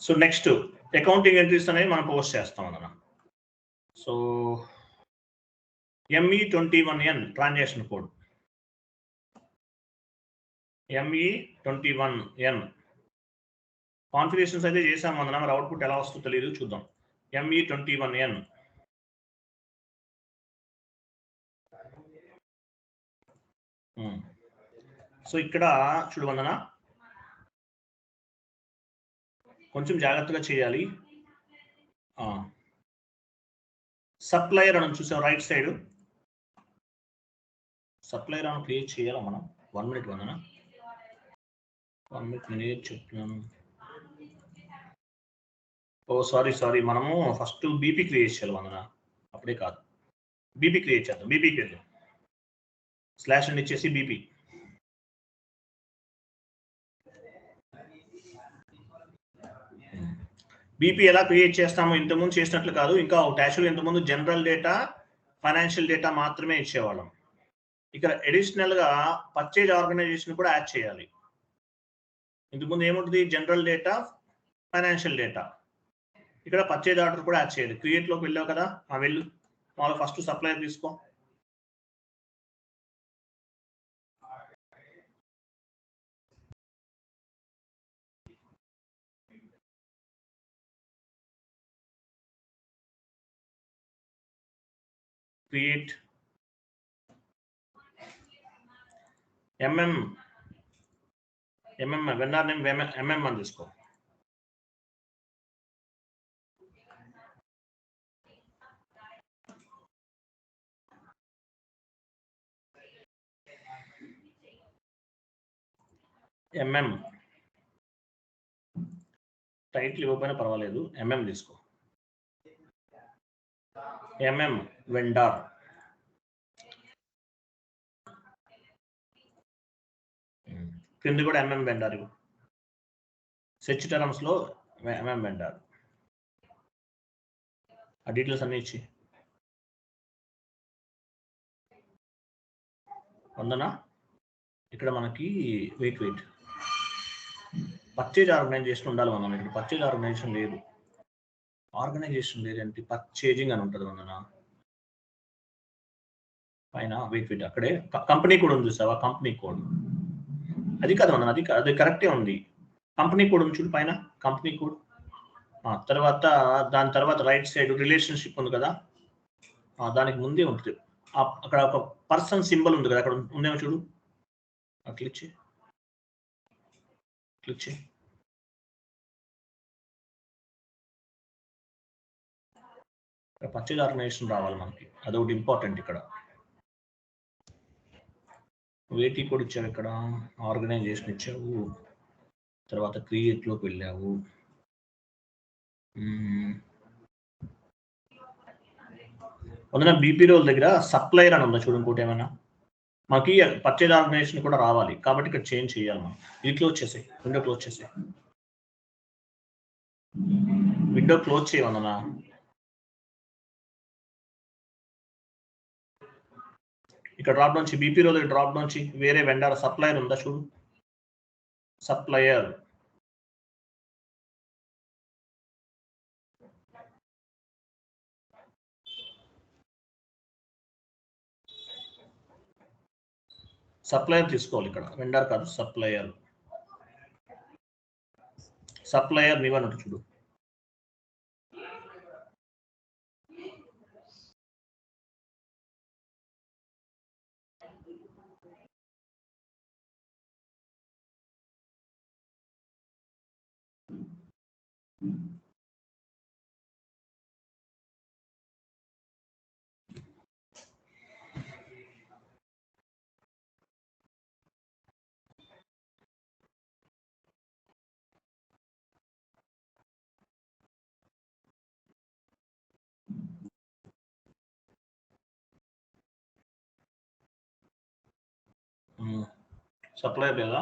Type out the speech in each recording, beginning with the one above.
So next accounting entries అనేది మనం post చేస్తాం అన్న. So ME21N transaction code, ME21N configurations అయితే చేసాము అన్న. మరి అవుట్పుట్ ఎలా వస్తుందో తెలియదు, చూద్దాం. ME21N సో ఇక్కడ చూడవందన, కొంచెం జాగ్రత్తగా చేయాలి. సప్లయర్ అని చూసాం రైట్ సైడ్, సప్లయర్ అని క్రియేట్ చేయాలా మనం. 1 minute వందన, 1 minute నేను చెప్తున్నాను. ఓ సారీ, మనము ఫస్ట్ బీపీ క్రియేట్ చేయాలి వందన, అప్పుడే కాదు. బీపీ క్రియేట్ చేద్దాం. బీపీకి వెళ్దాం, స్లాష్ అని ఇచ్చేసి బీపీ. బీపీ ఎలా క్రియేట్ చేస్తామో ఇంతకుముందు చేసినట్లు కాదు, ఇంకా ఒక యాక్చువల్గా ఇంతకుముందు జనరల్ డేటా, ఫైనాన్షియల్ డేటా మాత్రమే ఇచ్చేవాళ్ళం. ఇక్కడ అడిషనల్ గా పర్చేజ్ ఆర్గనైజేషన్ కూడా యాడ్ చేయాలి. ఇంతకుముందు ఏముంటుంది, జనరల్ డేటా, ఫైనాన్షియల్ డేటా. ఇక్కడ పర్చేజ్ ఆర్డర్ కూడా యాడ్ చేయాలి. క్రియేట్ లోకి వెళ్ళావు కదా, వెళ్ళు. వాళ్ళు ఫస్ట్ సప్లయర్ తీసుకో. క్రియేట్ వెండర్ నేమ్ MM అని తీసుకో. టైటిల్ ఇవ్వకపోయినా పర్వాలేదు, MM తీసుకో. వెండర్ కింద కూడా వెండర్ ఇవ్వు. సెర్చ్ టర్మ్స్ లో వెండర్, ఆ డీటెయిల్స్ అన్ని ఇచ్చి వందనా. ఇక్కడ మనకి వెయిట్ పర్చేజ్ ఆర్గనైజేషన్ ఉండాలి మనం. ఇక్కడ పర్చేజ్ ఆర్గనైజేషన్ లేదు, లేదంటే పర్చేజింగ్ అని ఉంటుంది వందన పైన. వెయిట్ అక్కడే కంపెనీ కోడ్ ఉంది చూసావా, కంపెనీ కోడ్. అది కాదు వందన, అది కరెక్టే ఉంది. కంపెనీ కోడ్ ఉంది చూడు పైన, కంపెనీ కోడ్. తర్వాత దాని తర్వాత రైట్ సైడ్ రిలేషన్షిప్ ఉంది కదా, దానికి ముందే ఉంటుంది. అక్కడ ఒక పర్సన్ సింబల్ ఉంది కదా, అక్కడ ఉందేమో చూడు, క్లిక్ చేయి. పర్చేజ్ ఆర్గనైజేషన్ రావాలి మనకి, అదొకటి ఇంపార్టెంట్. ఇక్కడ వేటీ కోడ్ ఇచ్చావు, ఇక్కడ ఆర్గనైజేషన్ ఇచ్చావు, తర్వాత క్రియేట్ లోకి వెళ్ళావు. అందులో బీపీ రోల్ దగ్గర సప్లయర్ అని ఉందా చూడు, ఇంకోటి ఏమైనా. మనకి పర్చేజ్ ఆర్గనైజేషన్ కూడా రావాలి కాబట్టి ఇక్కడ చేంజ్ చేయాలి మనం. ఇది క్లోజ్ చేసే, విండో క్లోజ్ చేసే, విండో క్లోజ్ చేయమన్నా. ఇక్కడ డ్రాప్ నుంచి బీపీ రోల్ డ్రాప్ నుంచి వేరే వెండర్ సప్లయర్ ఉందా చూడు, సప్లయర్. సప్లయర్ తీసుకోవాలి ఇక్కడ, వెండర్ కాదు, సప్లయర్. నీవన్నట్టు చూడు. సప్లయర్ లేదా,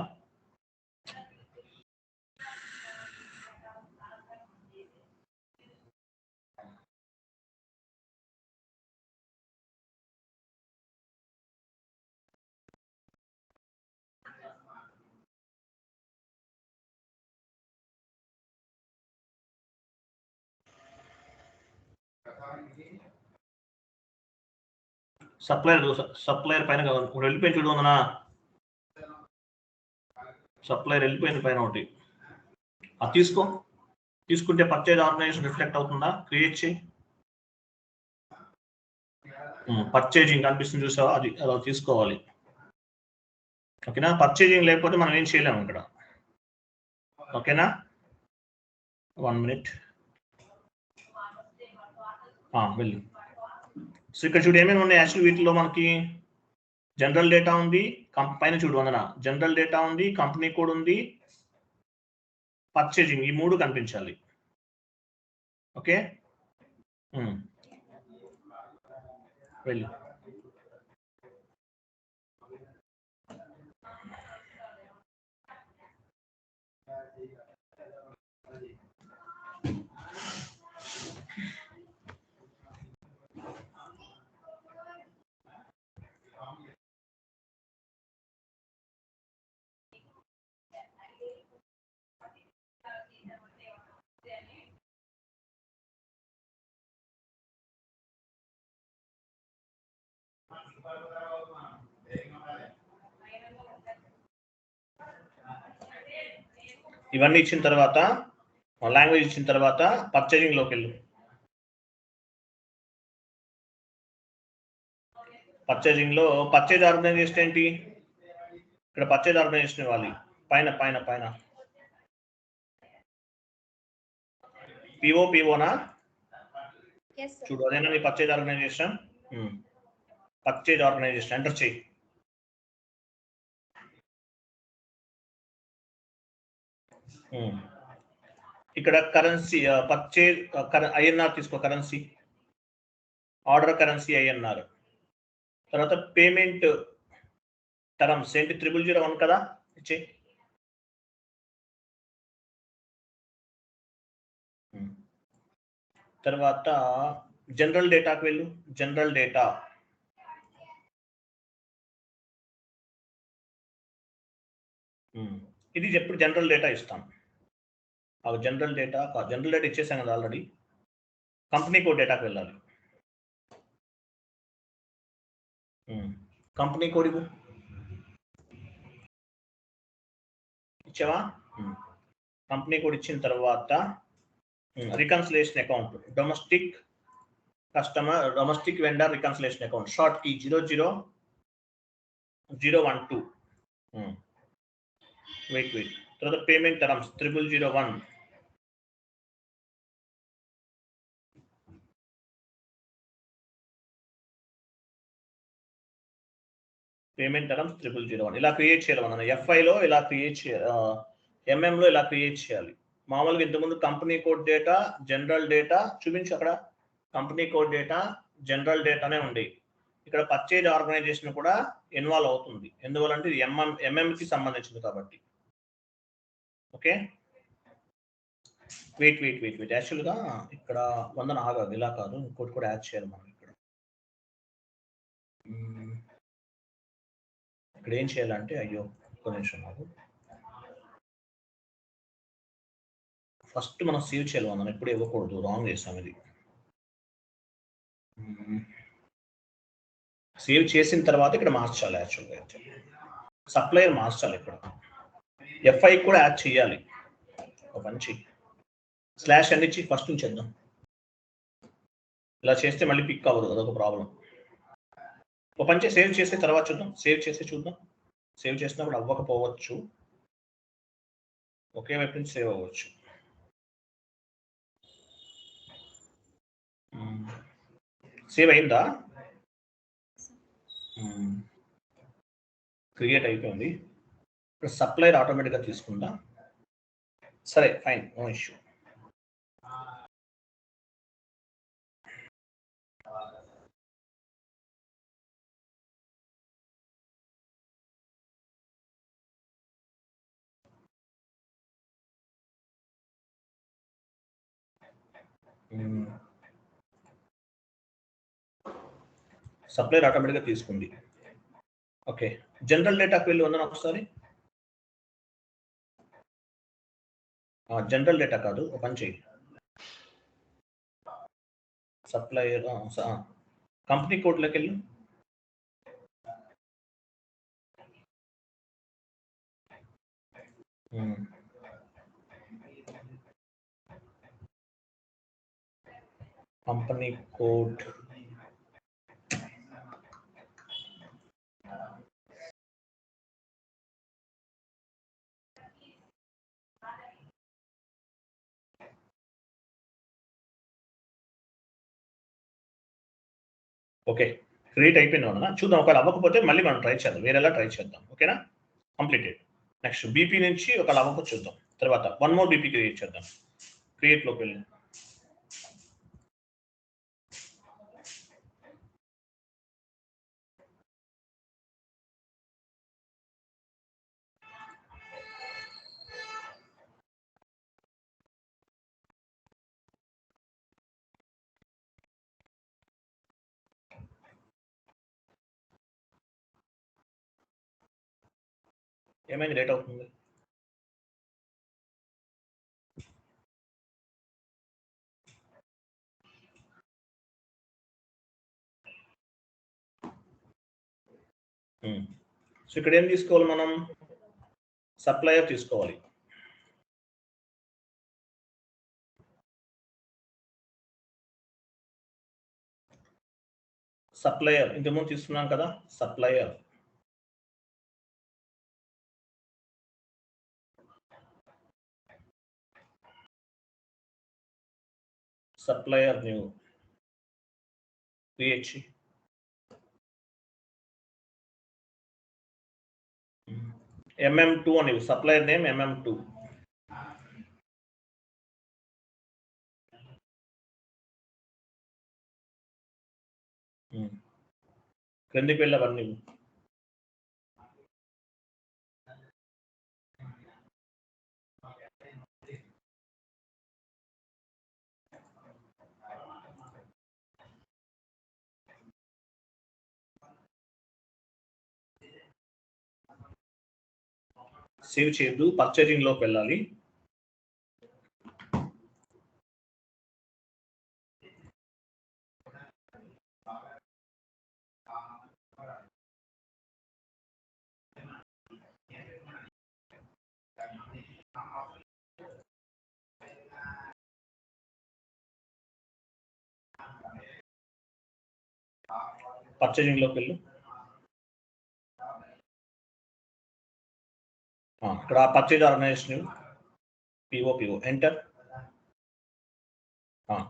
సప్లయర్ పైన వెళ్ళిపోయి చూడు ఉందనా, సప్లయర్ వెళ్ళిపోయింది పైన ఒకటి, అది తీసుకుంటే పర్చేజ్ ఆర్గనైజేషన్ రిఫ్లెక్ట్ అవుతుందా? క్రియేట్ చేయి. పర్చేజింగ్ కనిపిస్తుంది చూసావా, అది అలా తీసుకోవాలి. ఓకేనా? పర్చేజింగ్ లేకపోతే మనం ఏం చేయలేము ఇక్కడ. ఓకేనా? 1 minute వెళ్ళి. సో ఇక్కడ చూడు ఏమేమి ఉన్నాయి యాక్చువల్ వీటిలో మనకి. జనరల్ డేటా ఉంది, పైన చూడు వందన జనరల్ డేటా ఉంది, కంపెనీ కోడ్ ఉంది, పర్చేజింగ్, ఈ 3 కనిపించాలి. ఓకే, వెళ్ళి. ఇవన్నీ ఇచ్చిన తర్వాత, లాంగ్వేజ్ ఇచ్చిన తర్వాత పర్చేజింగ్ లోకి వెళ్ళు. పర్చేజింగ్ లో పర్చేజ్ ఆర్గనైజేషన్ ఏంటి? ఇక్కడ పర్చేజ్ ఆర్గనైజేషన్ ఇవ్వాలి. పైన పైన పైన పిఓనా చూడు, అదేనా నీ purchase organization. Purchase organization enter చేయి. ఇక్కడ కరెన్సీ పర్చేజ్ ఐఎన్ఆర్ తీసుకో, కరెన్సీ ఆర్డర్ కరెన్సీ ఐఎన్ఆర్. తర్వాత పేమెంట్ టర్మ్స్ ఏంటి? 0001 కదా, ఇచ్చే. తర్వాత జనరల్ డేటాకి వెళ్ళు. జనరల్ డేటా ఇది ఎప్పుడు జనరల్ డేటా ఇస్తాం. జనరల్ డేటా ఇచ్చేసాం కదా ఆల్రెడీ. కంపెనీ కోడ్ డేటాకి వెళ్ళాలి. కంపెనీ కోడ్ ఇవ్వు. ఇచ్చావా? కంపెనీ కోడ్ ఇచ్చిన తర్వాత reconciliation account, domestic customer, domestic vendor reconciliation account, short key 00012. Wait. తర్వాత పేమెంట్ టర్మ్స్ 0001. పేమెంట్ టర్మ్స్ 0001 ఇలా క్రియేట్ చేయాలి మనం. ఎఫ్ఐలో ఇలా క్రియేట్ చేయాలి, ఎంఎంలో ఇలా క్రియేట్ చేయాలి. మామూలుగా ఇంతకుముందు company code data, general data చూపించు. అక్కడ కంపెనీ కోడ్ డేటా, జనరల్ డేటానే ఉంది. ఇక్కడ పర్చేజ్ ఆర్గనైజేషన్ కూడా ఇన్వాల్వ్ అవుతుంది. ఎందువల్లంటే ఇది ఎంఎంకి సంబంధించింది కాబట్టి. Okay, wait. యాక్చువల్గా ఇక్కడ 100 ఆగాలి, ఇలా కాదు, ఇంకోటి కూడా యాడ్ చేయాలి మనం. ఇక్కడ ఏం చేయాలంటే, అయ్యో ఒక్క నిమిషం ఆగు. ఫస్ట్ మనం సేవ్ చేయాలి, మనం ఎప్పుడు ఇవ్వకూడదు, రాంగ్ చేసాం ఇది. సేవ్ చేసిన తర్వాత ఇక్కడ మార్చాలి. యాక్చువల్గా అయితే సప్లయర్ మార్చాలి. ఇక్కడ ఎఫ్ఐ కూడా యాడ్ చేయాలి. ఒక మంచి స్లాష్ అన్నిచ్చి ఫస్ట్ నుంచి చేద్దాం. ఇలా చేస్తే మళ్ళీ పిక్ అవ్వదు, అదొక ప్రాబ్లం. ఒక పని సేవ్ చేసే తర్వాత చూద్దాం. సేవ్ చేసినప్పుడు అవ్వకపోవచ్చు, ఒకే వైపు నుంచి సేవ్ అవ్వచ్చు. సేవ్ అయిందా? క్రియేట్ అయిపోయింది. ఇప్పుడు సప్లయర్ ఆటోమేటిక్గా తీసుకుందా? సరే, ఫైన్, నో ఇష్యూ. సప్లయర్ ఆటోమేటిక్గా తీసుకుంది. ఓకే, జనరల్ డేటాకి వెళ్ళి ఉందని ఒకసారి. జనరల్ డేటా కాదు, ఒక పని చేయి. సప్లయర్ కంపెనీ కోడ్లోకి వెళ్ళు. కంపెనీ కోడ్ ఓకే, క్రియేట్ అయిపోయింది అన్న. చూద్దాం, ఒకవేళ అవ్వకపోతే మళ్ళీ మనం ట్రై చేద్దాం, వేరేలా ట్రై చేద్దాం. ఓకేనా, కంప్లీటెడ్. నెక్స్ట్ బీపీ నుంచి ఒకవేళ అవ్వకపోతే చూద్దాం, తర్వాత వన్ మోర్ బీపీ క్రియేట్ చేద్దాం. క్రియేట్లోకి వెళ్ళి ఏమైంది, లేట్ అవుతుంది. సో ఇక్కడ ఏం తీసుకోవాలి మనం, సప్లయర్ తీసుకోవాలి. సప్లయర్ ఇంతకుముందు తీసుకున్నాం కదా, supplier supplier new create MM2 అని సప్లయర్ నేమ్ MM2. క్రిందికి వెళ్ళవన్నీ సేవ్ చేయొద్దు, పర్చేజింగ్ లోకి వెళ్ళాలి. పర్చేజింగ్ లోకి వెళ్ళు. ఇక్కడ పర్చేజ్ ఆర్గనైజేషన్ పిఓ ఎంటర్.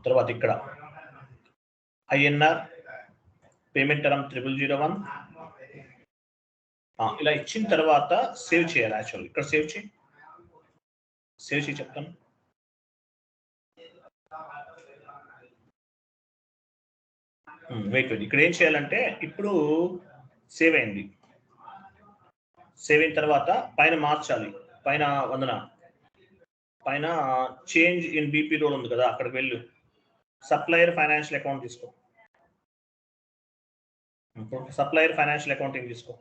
తర్వాత ఇక్కడ INR పేమెంట్ టర్మ్ 0001 ఇలా ఇచ్చిన తర్వాత సేవ్ చేయాలి. యాక్చువల్ ఇక్కడ సేవ్ చేయి చెప్తాను. వెయిట్ ఇక్కడ ఏం చేయాలంటే, ఇప్పుడు సేవ్ అయింది. సేవ్ అయిన తర్వాత పైన మార్చాలి, పైన వందన పైన చేంజ్ ఇన్ బీపీ రోల్ ఉంది కదా, అక్కడికి వెళ్ళు. సప్లయర్ ఫైనాన్షియల్ అకౌంట్ తీసుకో. సప్లయర్ ఫైనాన్షియల్ అకౌంటింగ్ తీసుకో.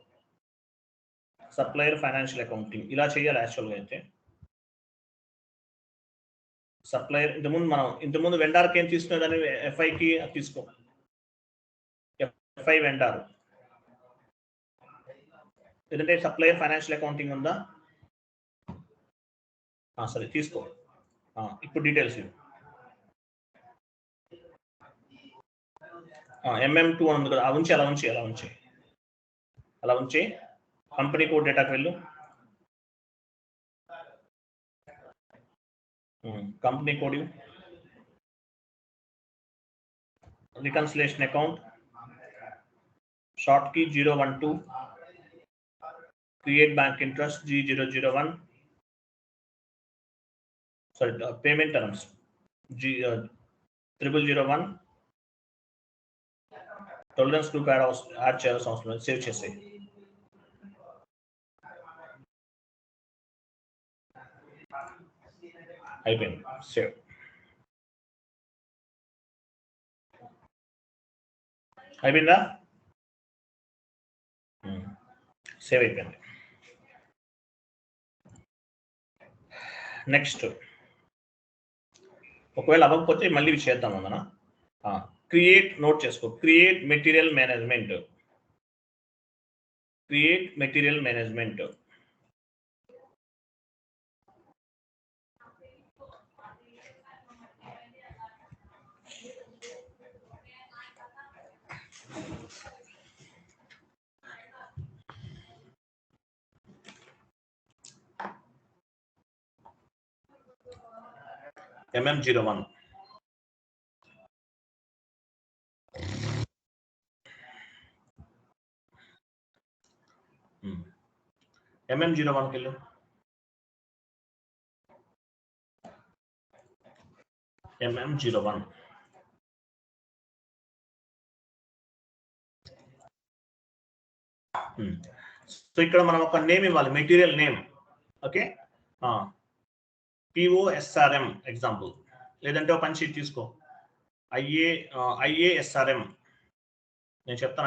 సప్లయర్ ఫైనాన్షియల్ అకౌంటింగ్ ఇలా చేయాలి యాక్చువల్గా. అయితే సప్లయర్ ఇంతకుముందు వెండార్కి ఏం తీసుకునేదాన్ని, FIకి తీసుకో. FI వెండార్, లేదంటే సప్లయర్ ఫైనాన్షియల్ అకౌంటింగ్ ఉందా, సరే తీసుకో. ఇప్పుడు డీటెయిల్స్ MM2 ఉంది కదా, అలా ఉంచి కంపెనీ కోడ్ డేటాకి వెళ్ళు. Company code reconciliation account short key 012, create bank interest G001, sorry payment terms G0001. Tolerance group add చేయాల్సిన అవసరం లేదు, సేవ్ చేసే. అయిపోయింది, సేవ్. అయిపోయిందా, సేవ్ అయిపోయింది. నెక్స్ట్ ఒకవేళ అవ్వకపోతే మళ్ళీ చేద్దాం అన్న. క్రియేట్ నోట్ చేసుకో, create material management, create material management. MM01. MM01 के लिए MM01. సో ఇక్కడ మనం ఒక నేమ్ ఇవ్వాలి, material name. Okay, POSRM example, లేదంటే ఒక పని షీట్ తీసుకో, IASRM నేను చెప్తాను.